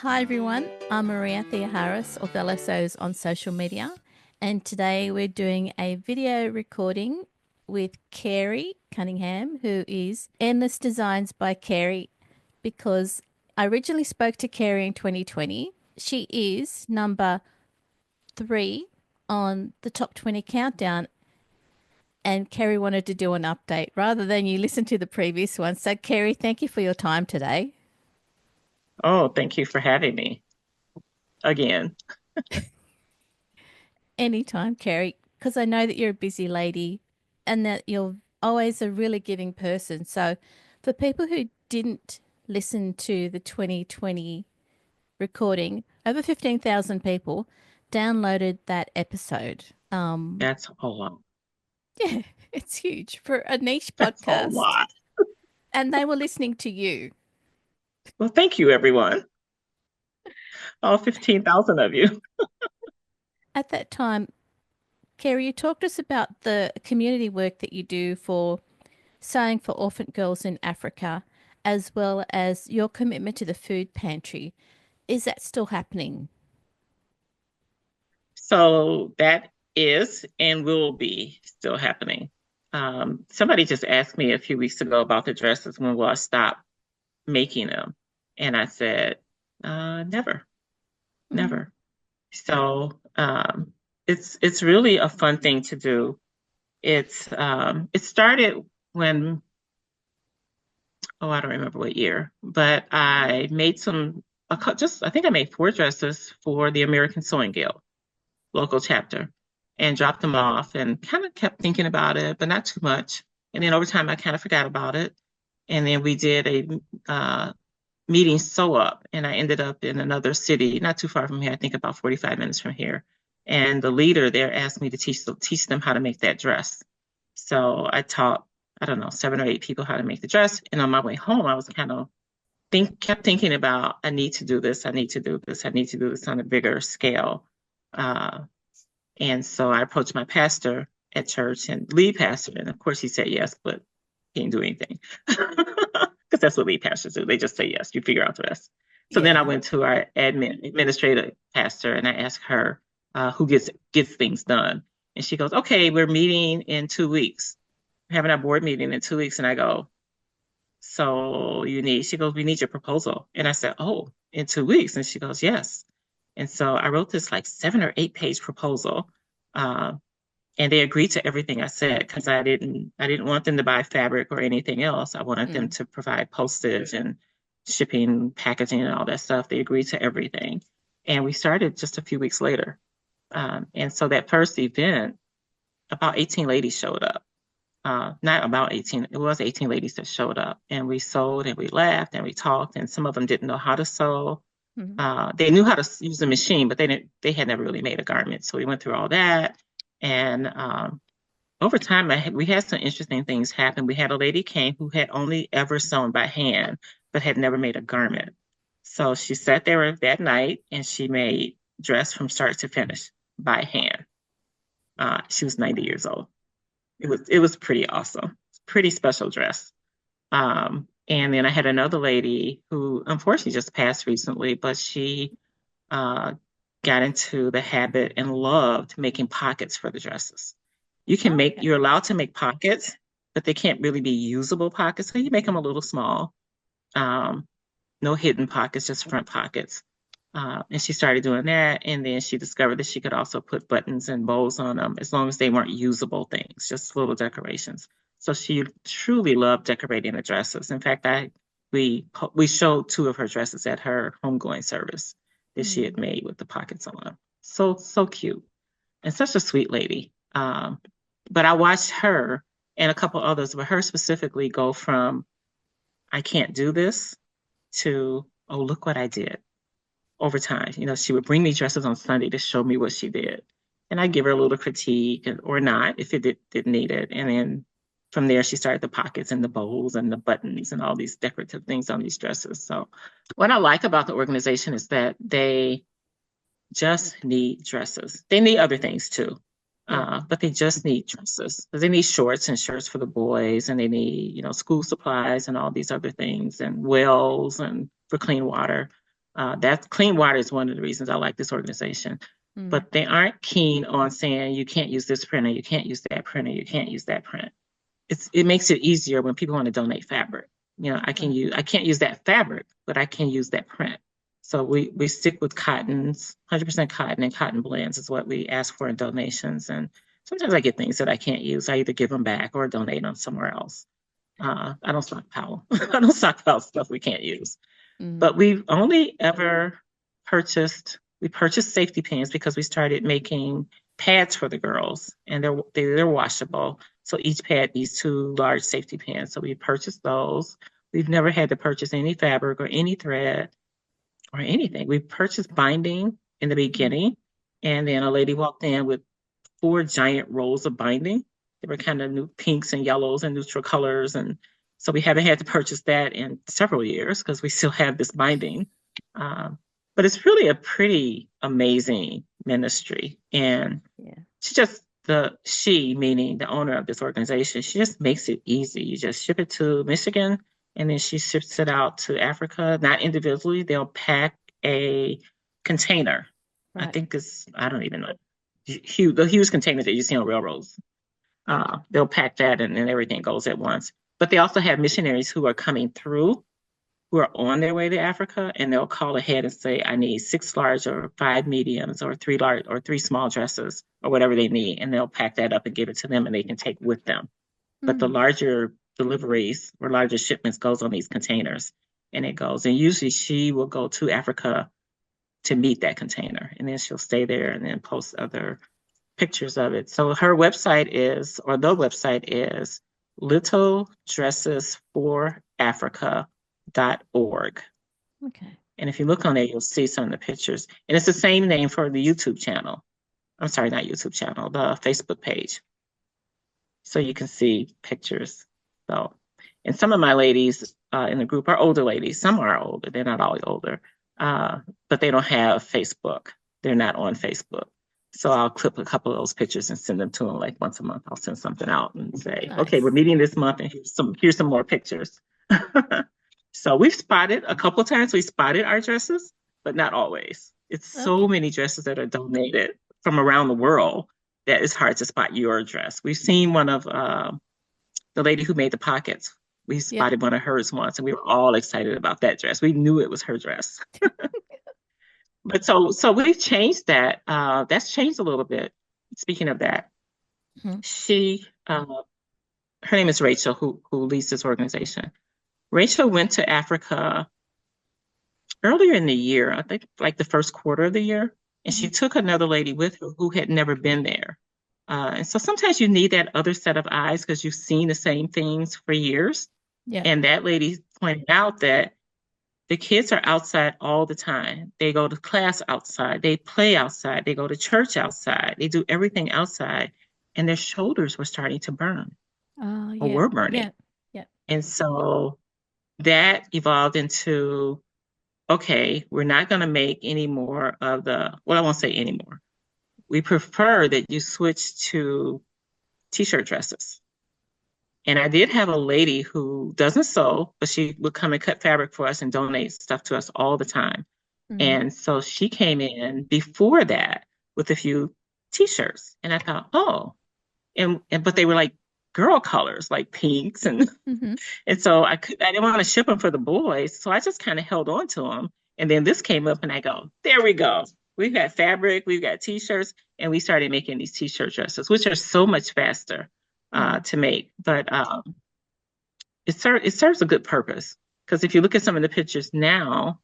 Hi everyone, I'm Maria Thea Harris of LSOs on social media, and today we're doing a video recording with Carrie Cunningham, who is Endless Designs by Carrie, because I originally spoke to Carrie in 2020. She is number 3 on the top 20 countdown, and Carrie wanted to do an update rather than you listen to the previous one. So, Carrie, thank you for your time today. Oh, thank you for having me again. Anytime, Carrie, because I know that you're a busy lady and that you're always a really giving person. So, for people who didn't listen to the 2020 recording, over 15,000 people downloaded that episode. That's a lot. Yeah, it's huge for a niche That's a podcast. lot. And they were listening to you. Well, thank you, everyone. All 15,000 of you. At that time, Carrie, you talked to us about the community work that you do for sewing for orphan girls in Africa, as well as your commitment to the food pantry. Is that still happening? So that is and will be still happening. Somebody just asked me a few weeks ago about the dresses. When will I stop making them? And I said, never, Mm. never. So it's really a fun thing to do. It started when I don't remember what year, but I made just I think I made 4 dresses for the American Sewing Guild local chapter and dropped them off and kind of kept thinking about it, but not too much. And then over time, I kind of forgot about it. And then we did a meeting sew up, and I ended up in another city, not too far from here, I think about 45 minutes from here. And the leader there asked me to teach them how to make that dress. So I taught, I don't know, 7 or 8 people how to make the dress. And on my way home, I was kind of kept thinking about, I need to do this, I need to do this, I need to do this on a bigger scale. Uh, and so I approached my pastor at church and lead pastor, and of course he said yes, but he didn't do anything because that's what lead pastors do. They just say yes. You figure out the rest. So then I Yeah. went to our administrative pastor and I asked her who gets things done, and she goes, "Okay, we're meeting in 2 weeks. We're having our board meeting in 2 weeks." And I go, "So you need?" She goes, "We need your proposal." And I said, "Oh, in 2 weeks?" And she goes, "Yes." And so I wrote this like 7 or 8 page proposal. Uh, and they agreed to everything I said because I didn't want them to buy fabric or anything else. I wanted them Mm. to provide postage and shipping, packaging, and all that stuff. They agreed to everything, and we started just a few weeks later. And so that first event, about 18 ladies showed up. Not about 18, it was 18 ladies that showed up, and we sewed and we laughed and we talked. And some of them didn't know how to sew. Mm. They knew how to use the machine, but they had never really made a garment. So we went through all that. And over time, we had some interesting things happen. We had a lady came who had only ever sewn by hand, but had never made a garment. So she sat there that night and she made dress from start to finish by hand. She was 90 years old. It was pretty awesome. Pretty special dress. And then I had another lady who unfortunately just passed recently, but she uh, got into the habit and loved making pockets for the dresses. Oh, okay. You're allowed to make pockets, but they can't really be usable pockets. So you make them a little small. Um, no hidden pockets, just front pockets. And she started doing that. And then she discovered that she could also put buttons and bows on them as long as they weren't usable things, just little decorations. So she truly loved decorating the dresses. In fact, we showed 2 of her dresses at her homegoing service that she had Mm. made with the pockets on them. So cute and such a sweet lady. But I watched her and a couple others, but her specifically go from I can't do this to oh look what I did over time. She would bring me dresses on Sunday to show me what she did. And I give her a little critique or not if it didn't need it. And then from there, she started the pockets and the bows and the buttons and all these decorative things on these dresses. So what I like about the organization is that they just need dresses. They need other things too. Yeah. But they just need dresses because they need shorts and shirts for the boys, and they need, school supplies and all these other things, and wells and for clean water. That clean water is one of the reasons I like this organization. Mm. But they aren't keen on saying you can't use this printer, you can't use that printer, you can't use that print. It makes it easier when people want to donate fabric. Right. I can't use that fabric, but I can use that print. So we stick with cottons, 100% cotton and cotton blends is what we ask for in donations. And sometimes I get things that I can't use. I either give them back or donate them somewhere else. I don't stockpile. I don't stockpile stuff we can't use. Mm. But we've only ever we purchased safety pins because we started making pads for the girls, and they're washable. So each pad needs two large safety pins. So we purchased those. We've never had to purchase any fabric or any thread or anything. We purchased binding in the Mm. beginning, and then a lady walked in with four giant rolls of binding. They were kind of new pinks and yellows and neutral colors. And so we haven't had to purchase that in several years because we still have this binding. Um, but it's really a pretty amazing ministry. And Yeah. she, meaning the owner of this organization, she just makes it easy. You just ship it to Michigan and then she ships it out to Africa, not individually. They'll pack a container. I Right. think I don't even know, the huge container that you see on railroads. They'll pack that and everything goes at once. But they also have missionaries who are coming through, who are on their way to Africa, and they'll call ahead and say, I need 6 large or 5 mediums or 3 large or 3 small dresses or whatever they need. And they'll pack that up and give it to them and they can take with them. But the Mm. larger deliveries or larger shipments goes on these containers and it goes. And usually she will go to Africa to meet that container and then she'll stay there and then post other pictures of it. So her website is, or the website is littledressesforafrica.org. Okay. And if you look on there, you'll see some of the pictures. And it's the same name for the YouTube channel. I'm sorry, not YouTube channel, the Facebook page. So you can see pictures. So, and some of my ladies in the group are older ladies. Some are older. They're not all older, but they don't have Facebook. They're not on Facebook. So I'll clip a couple of those pictures and send them to them like once a month. I'll send something out and say, okay, we're Nice. meeting this month and here's some more pictures. So we've spotted a couple of times we spotted our dresses, but not always. It's so Okay. many dresses that are donated from around the world that it's hard to spot your dress. We've seen one of the lady who made the pockets. We Yep. spotted one of hers once, and we were all excited about that dress. We knew it was her dress. But so we've changed that. That's changed a little bit. Speaking of that, Mhm. she her name is Rachel, who leads this organization. Rachel went to Africa earlier in the year, I think like the first quarter of the year, and she Mhm. took another lady with her who had never been there. And so sometimes you need that other set of eyes because you've seen the same things for years. Yep. And that lady pointed out that the kids are outside all the time. They go to class outside, they play outside, they go to church outside, they do everything outside, and their shoulders were starting to burn Oh, or yeah. were burning. Yeah. Yeah. And so that evolved into okay, we're not going to make any more of well, I won't say anymore. We prefer that you switch to t-shirt dresses. And I did have a lady who doesn't sew, but she would come and cut fabric for us and donate stuff to us all the time. Mm. And so she came in before that with a few t-shirts. And I thought, oh, and but they were like girl colors, like pinks Mhm. and so I didn't want to ship them for the boys. So I just kind of held on to them. And then this came up and I go, there we go. We've got fabric, we've got t-shirts, and we started making these t-shirt dresses, which are so much faster Mm. to make. But it serves a good purpose. Because if you look at some of the pictures now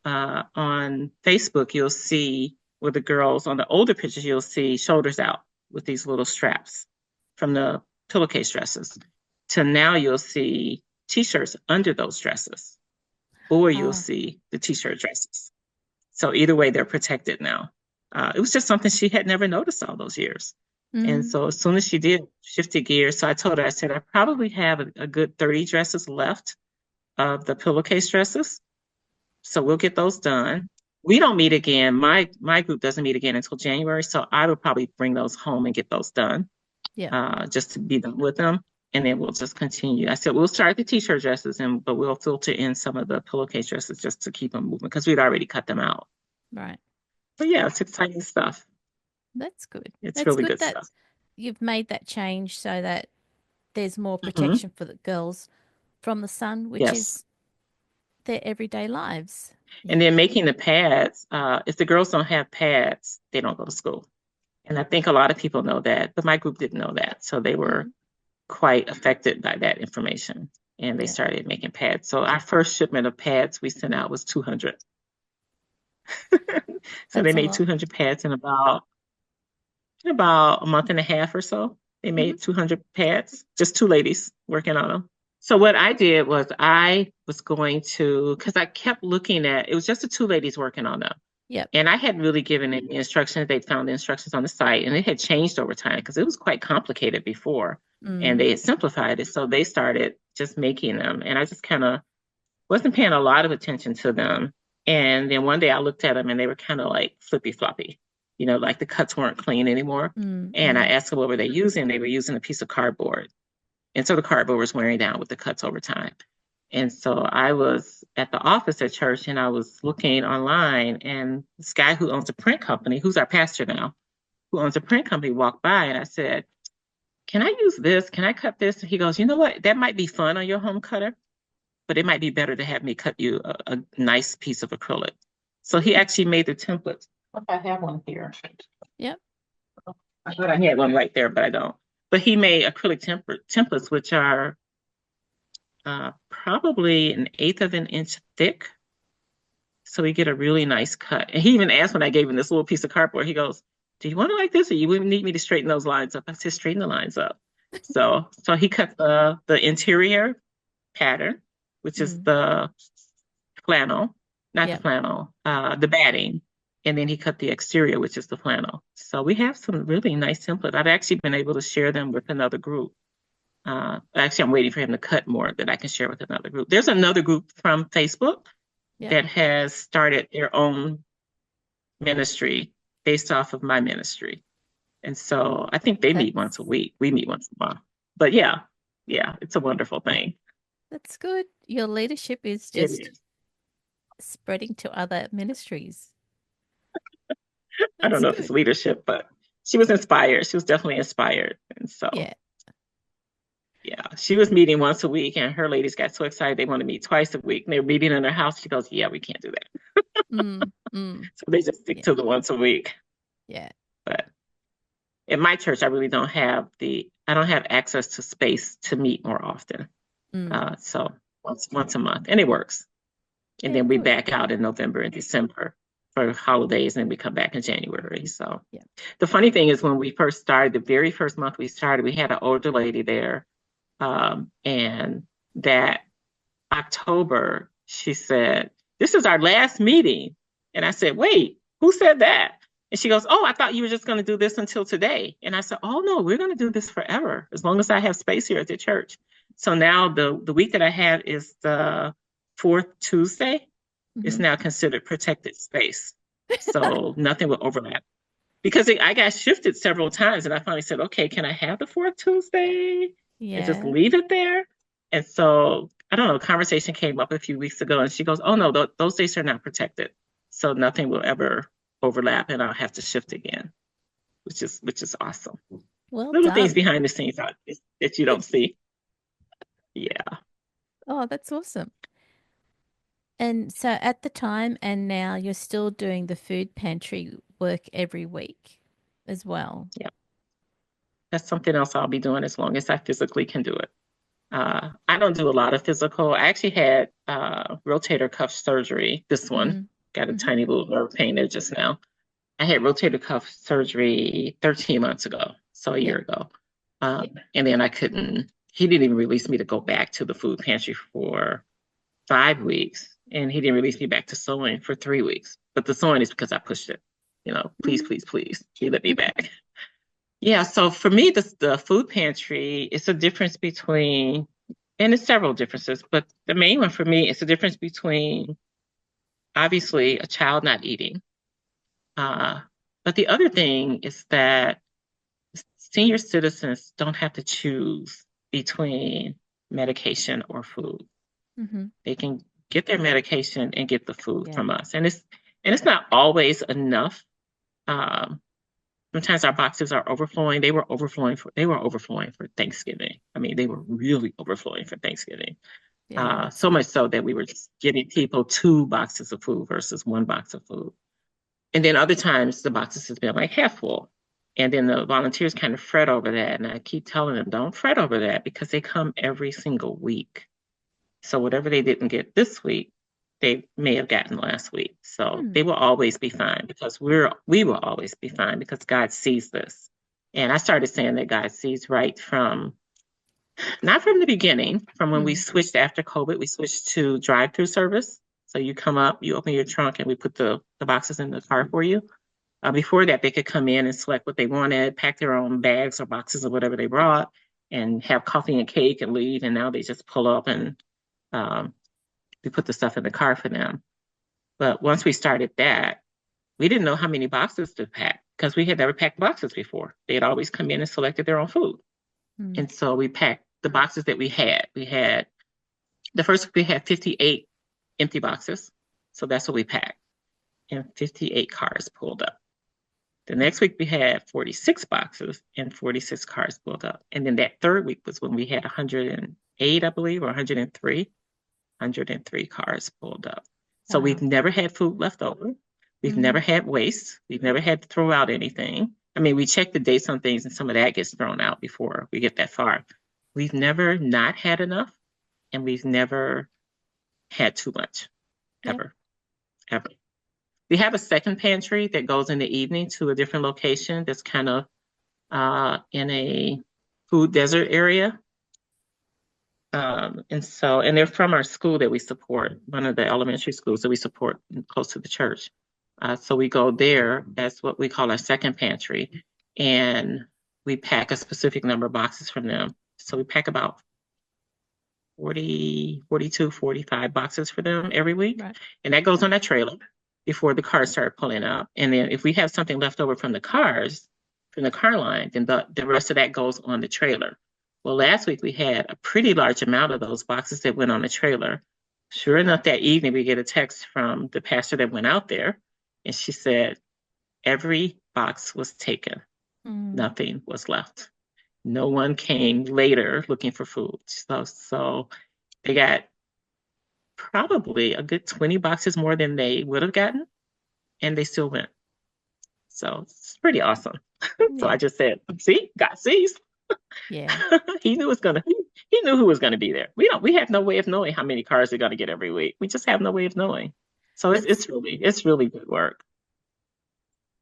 on Facebook, you'll see where the girls on the older pictures, you'll see shoulders out with these little straps from the pillowcase dresses. To now, you'll see t-shirts under those dresses, or you'll Oh. see the t-shirt dresses. So either way, they're protected now. It was just something she had never noticed all those years. And Mm. so as soon as she did, shifted gears. So I told her, I said, I probably have a good 30 dresses left of the pillowcase dresses. So we'll get those done. We don't meet again. My group doesn't meet again until January. So I will probably bring those home and get those done, Yep. just to be done with them. and then we'll just continue. I said, we'll start the t-shirt dresses, but we'll filter in some of the pillowcase dresses just to keep them moving because we'd already cut them out. Right. But yeah, it's exciting stuff. That's good. It's That's really good good that stuff. you've made that change so that there's more Hmm. protection for the girls from the sun, which Yes. is their everyday lives. And Yeah. then making the pads, if the girls don't have pads, they don't go to school. And I think a lot of people know that, but my group didn't know that. So they were Mm, quite affected by that information. And they yeah. started making pads. So our first shipment of pads we sent out was 200. So they That's a made lot. 200 pads in about a month and a half or so. They Hmm. made 200 pads, just two ladies working on them. So what I did was I was going to, because I kept looking at, it was just the two ladies working on them. Yep. And I hadn't really given any instructions. They found the instructions on the site and it had changed over time because it was quite complicated before and Mm, they had simplified it. So they started just making them. And I just kind of wasn't paying a lot of attention to them. And then one day I looked at them and they were kind of like flippy floppy, like the cuts weren't clean anymore. mm, And I mm. asked them what were they using. They were using a piece of cardboard. And so the cardboard was wearing down with the cuts over time. And so I was at the office at church and I was looking online and this guy who owns a print company, who's our pastor now, who owns a print company walked by and I said, can I use this? Can I cut this? And he goes, you know what? That might be fun on your home cutter, but it might be better to have me cut you a nice piece of acrylic. So he Mm. actually made the templates. If I have one here. Yep. I thought I had one right there, but I don't. But he made acrylic templates, which are probably an eighth of an inch thick. So we get a really nice cut. And he even asked when I gave him this little piece of cardboard, he goes, do you want it like this or you wouldn't need me to straighten those lines up? I said, straighten the lines up. So he cut the interior pattern, which is Mm, the flannel, not the yep. flannel, the batting. And then he cut the exterior, which is the flannel. So we have some really nice templates. I've actually been able to share them with another group. Actually, I'm waiting for him to cut more that I can share with another group. There's another group from Facebook Yep. that has started their own ministry based off of my ministry. And so I think they meet once a That's week. We meet once a month. But yeah, it's a wonderful thing. that's good. Your leadership is It just is. spreading to other ministries. I don't That's know if it's good. leadership, but she was inspired. She was definitely inspired. And so, Yeah. yeah, she was meeting once a week, and her ladies got so excited they want to meet twice a week. And they were meeting in her house. She goes, yeah, we can't do that. Mm, mm. So they just stick Yeah. to the once a week. Yeah. But in my church, I really I don't have access to space to meet more often. Mm. So once a month, and it works. And Yeah, then we good. back out in November and December for holidays, and then we come back in January. So Yeah. the funny thing is, when we first started, the very first month we started, we had an older lady there, and that October she said, "This is our last meeting," and I said, "Wait, who said that?" And she goes, "Oh, I thought you were just going to do this until today." And I said, "Oh no, we're going to do this forever, as long as I have space here at the church." So now the week that I have is the fourth Tuesday. It's Hmm. now considered protected space. So nothing will overlap. Because I got shifted several times and I finally said, okay, can I have the fourth Tuesday and just Yeah. leave it there? And so, I don't know, conversation came up a few weeks ago and she goes, oh no, those days are not protected. So nothing will ever overlap and I'll have to shift again, which is awesome. Well Little things done. behind the scenes that you don't see. Yeah. Oh, that's awesome. And so at the time and now you're still doing the food pantry work every week as well. Yeah. That's something else I'll be doing as long as I physically can do it. I don't do a lot of physical. I actually had rotator cuff surgery. This one Mm. got a Hmm. tiny little nerve pain there just now. I had rotator cuff surgery 13 months ago, so a Yeah. year ago. And then I couldn't, he didn't even release me to go back to the food pantry for 5 weeks. And he didn't release me back to sewing for 3 weeks. But the sewing is because I pushed it. Please, Mm. please, please, he let me back. Yeah, so for me, the food pantry is a difference between, and it's several differences, but the main one for me is the difference between obviously a child not eating. Uh, but the other thing is that senior citizens don't have to choose between medication or food. Mm-hmm. They can get their medication and get the food Yeah. from us, and it's not always enough. Um, Sometimes our boxes are overflowing. They were overflowing for Thanksgiving. I mean, they were really overflowing for Thanksgiving. Yeah, that's So much good. so that we were just giving people 2 boxes of food versus 1 box of food. And then other times the boxes has been like half full. And then the volunteers kind of fret over that. And I keep telling them, don't fret over that because they come every single week. So whatever they didn't get this week, they may have gotten last week. So Hmm. they will always be fine because we will always be fine because God sees this. And I started saying that God sees right from not from the beginning, from when we Hmm. switched after COVID, we switched to drive-through service. So you come up, you open your trunk, and we put the boxes in the car for you. Before that, they could come in and select what they wanted, pack their own bags or boxes of whatever they brought, and have coffee and cake and leave. And now they just pull up and um, we put the stuff in the car for them. But once we started that, we didn't know how many boxes to pack because we had never packed boxes before. They had always come in and selected their own food. Hmm. And so we packed the boxes that we had. We had the first week we had 58 empty boxes. So that's what we packed. And 58 cars pulled up. The next week we had 46 boxes and 46 cars pulled up. And then that third week was when we had 108, I believe, or 103 cars pulled up. So we've Wow. never had food left over. We've Mm. never had waste. We've never had to throw out anything. I mean, we check the dates on things and some of that gets thrown out before we get that far. We've never not had enough and we've never had too much, Yep. ever, ever. We have a second pantry that goes in the evening to a different location that's kind of in a food desert area. And they're from our school that we support, one of the elementary schools that we support close to the church. So we go there. That's what we call our second pantry. And we pack a specific number of boxes from them. So we pack about 40, 42, 45 boxes for them every week. Right. And that goes on that trailer before the cars start pulling up. And then if we have something left over from the cars, from the car line, then the rest of that goes on the trailer. Well, last week we had a pretty large amount of those boxes that went on the trailer. Sure enough, that evening we get a text from the pastor that went out there, and she said, every box was taken. Mm. Nothing was left. No one came later looking for food. So they got probably a good 20 boxes more than they would have gotten, and they still went. So it's pretty awesome. So I Yeah. just said, see, God sees. Yeah. He knew he knew who was gonna be there. We have no way of knowing how many cars they're gonna get every week. We just have no way of knowing. So That's it's really good work.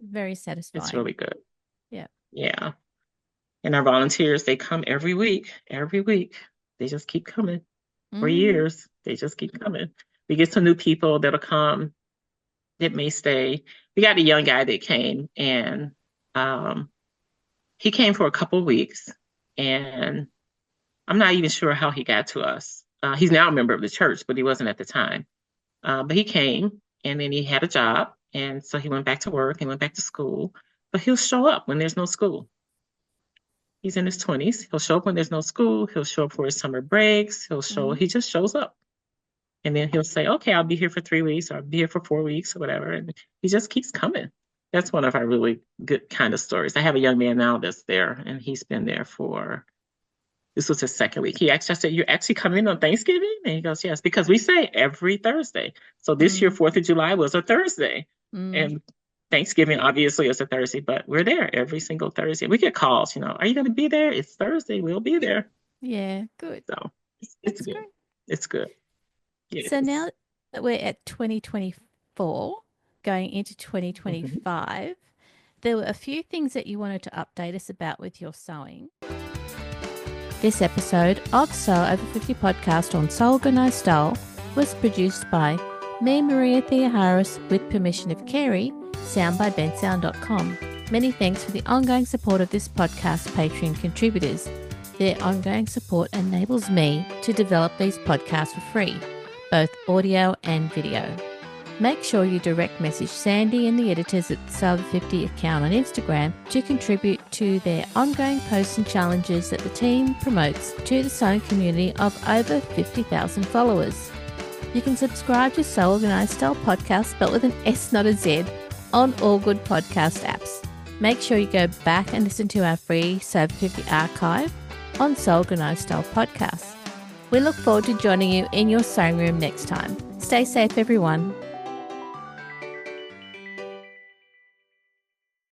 very It's satisfying. really good. Yeah. Yeah. And our volunteers, they come every week, every week. They just keep coming for Mm. years. They just keep coming. We get some new people that'll come that may stay. We got a young guy that came and um, he came for a couple of weeks and I'm not even sure how he got to us. He's now a member of the church, but he wasn't at the time. But he came and then he had a job. And so he went back to work and went back to school. But he'll show up when there's no school. He's in his 20s. He'll show up when there's no school. He'll show up for his summer breaks. Mm. He just shows up. And then he'll say, okay, I'll be here for 3 weeks or I'll be here for 4 weeks or whatever. And he just keeps coming. That's one of our really good kind of stories. I have a young man now that's there and he's been there this was his second week. He actually I said, you're actually coming on Thanksgiving? And he goes, yes, because we say every Thursday. So this year, Mm. 4th of July was a Thursday. Mm. And Thanksgiving obviously is a Thursday, but we're there every single Thursday. We get calls, are you going to be there? It's Thursday. We'll be there. Yeah. Good. So it's That's good. great. It's good. So Yes. now that we're at 2024, going into Mhm. 2025, there were a few things that you wanted to update us about with your sewing. This episode of Sew Over 50 podcast on Sew Organised Style was produced by me, Maria Thea Harris, with permission of Carrie, sound by bensound.com. Many thanks for the ongoing support of this podcast Patreon contributors. Their ongoing support enables me to develop these podcasts for free, both audio and video. Make sure you direct message Sandy and the editors at the Salva 50 account on Instagram to contribute to their ongoing posts and challenges that the team promotes to the sewing community of over 50,000 followers. You can subscribe to Sew Organised Style Podcast, spelled with an S, not a Z, on all good podcast apps. Make sure you go back and listen to our free Salva 50 archive on Sew Organised Style Podcast. We look forward to joining you in your sewing room next time. Stay safe, everyone.